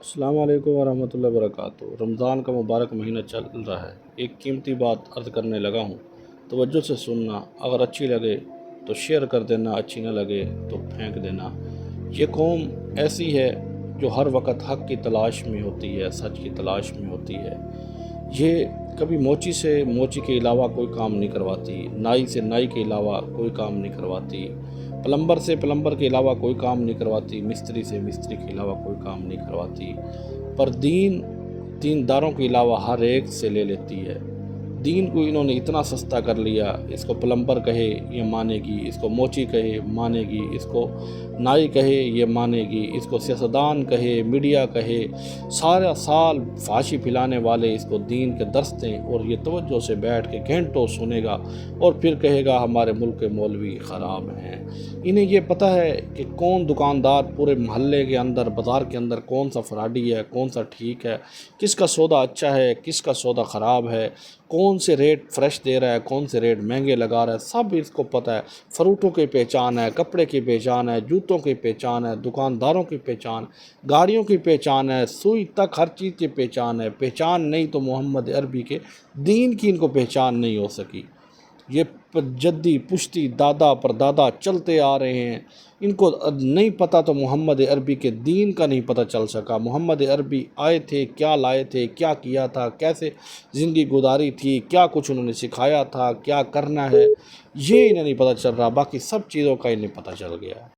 السلام علیکم ورحمۃ اللہ وبرکاتہ۔ رمضان کا مبارک مہینہ چل رہا ہے۔ ایک قیمتی بات عرض کرنے لگا ہوں، توجہ سے سننا۔ اگر اچھی لگے تو شیئر کر دینا، اچھی نہ لگے تو پھینک دینا۔ یہ قوم ایسی ہے جو ہر وقت حق کی تلاش میں ہوتی ہے، سچ کی تلاش میں ہوتی ہے۔ یہ کبھی موچی سے موچی کے علاوہ کوئی کام نہیں کرواتی، نائی سے نائی کے علاوہ کوئی کام نہیں کرواتی، پلمبر سے پلمبر کے علاوہ کوئی کام نہیں کرواتی، مستری سے مستری کے علاوہ کوئی کام نہیں کرواتی، پر دینداروں کے علاوہ ہر ایک سے لے لیتی ہے۔ دین کو انہوں نے اتنا سستا کر لیا، اس کو پلمبر کہے یہ مانے گی، اس کو موچی کہے مانے گی، اس کو نائی کہے یہ مانے گی، اس کو سیاستدان کہے، میڈیا کہے، سارا سال فحاشی پھیلانے والے اس کو دین کے درس دیں اور یہ توجہ سے بیٹھ کے گھنٹوں سنے گا اور پھر کہے گا ہمارے ملک کے مولوی خراب ہیں۔ انہیں یہ پتہ ہے کہ کون دکاندار پورے محلے کے اندر، بازار کے اندر کون سا فراڈی ہے، کون سا ٹھیک ہے، کس کا سودا اچھا ہے، کس کا سودا خراب ہے، کون سے ریٹ فریش دے رہا ہے، کون سے ریٹ مہنگے لگا رہا ہے، سب اس کو پتہ ہے۔ فروٹوں کی پہچان ہے، کپڑے کی پہچان ہے، جوتوں کی پہچان ہے، دکانداروں کی پہچان، گاڑیوں کی پہچان ہے، سوئی تک ہر چیز کی پہچان ہے۔ پہچان نہیں تو محمد عربی کے دین کی ان کو پہچان نہیں ہو سکی۔ یہ جدی پشتی دادا پر دادا چلتے آ رہے ہیں، ان کو نہیں پتہ تو محمد عربی کے دین کا نہیں پتہ چل سکا۔ محمد عربی آئے تھے، کیا لائے تھے، کیا کیا تھا، کیسے زندگی گزاری تھی، کیا کچھ انہوں نے سکھایا تھا، کیا کرنا ہے، یہ انہیں نہیں پتہ چل رہا، باقی سب چیزوں کا انہیں پتہ چل گیا ہے۔